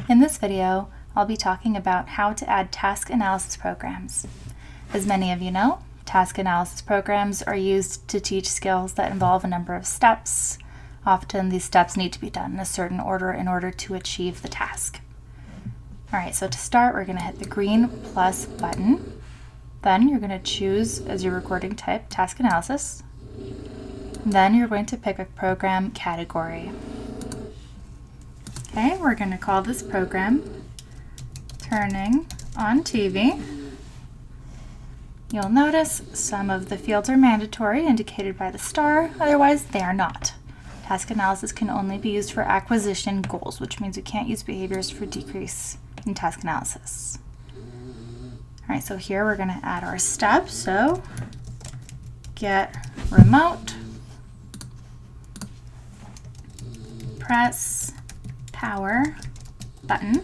In this video, I'll be talking about how to add task analysis programs. As many of you know, task analysis programs are used to teach skills that involve a number of steps. Often these steps need to be done in a certain order in order to achieve the task. Alright, so to start, we're going to hit the green plus button. Then you're going to choose as your recording type task analysis. Then you're going to pick a program category. Okay, we're going to call this program Turning on TV. You'll notice some of the fields are mandatory, indicated by the star, otherwise they are not. Task analysis can only be used for acquisition goals, which means we can't use behaviors for decrease in task analysis. Alright, so here we're going to add our step, so get remote, press power button,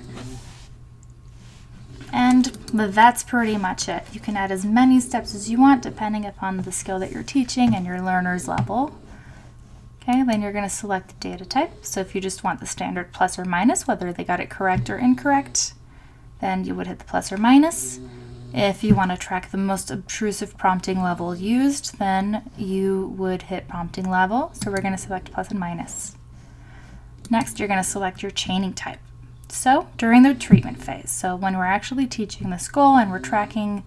and that's pretty much it. You can add as many steps as you want depending upon the skill that you're teaching and your learner's level. Okay, then you're going to select the data type. So if you just want the standard plus or minus, whether they got it correct or incorrect, then you would hit the plus or minus. If you want to track the most obtrusive prompting level used, then you would hit prompting level. So we're going to select plus and minus. Next, you're going to select your chaining type. So during the treatment phase, so when we're actually teaching this goal and we're tracking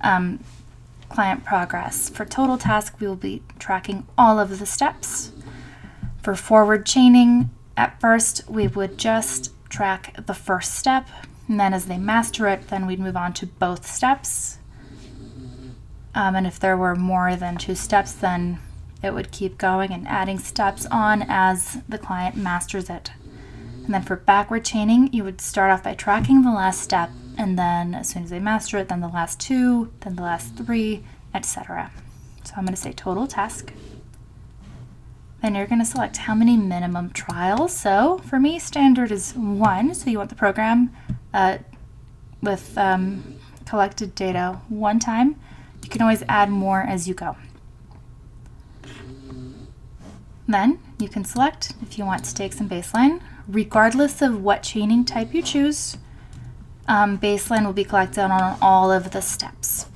client progress, for total task, we will be tracking all of the steps. For forward chaining, at first, we would just track the first step, and then as they master it, then we'd move on to both steps. And if there were more than 2 steps, then it would keep going and adding steps on as the client masters it. And then for backward chaining, you would start off by tracking the last step, and then as soon as they master it, then the last 2, then the last 3, etc. So I'm going to say total task. Then you're going to select how many minimum trials. So for me, standard is 1. So you want the program with collected data 1 time. You can always add more as you go. Then you can select if you want stakes and baseline. Regardless of what chaining type you choose, baseline will be collected on all of the steps.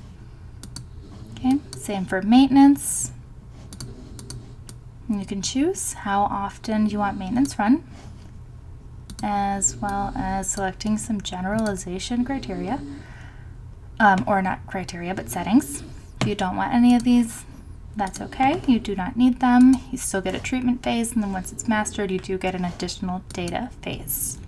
Okay, same for maintenance. And you can choose how often you want maintenance run, as well as selecting some generalization criteria, or not criteria, but settings. If you don't want any of these, that's okay. You do not need them. You still get a treatment phase, and then once it's mastered, you do get an additional data phase.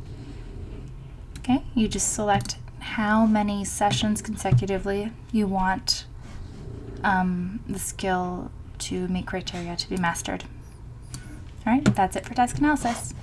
Okay, you just select how many sessions consecutively you want the skill to meet criteria to be mastered. All right, that's it for task analysis.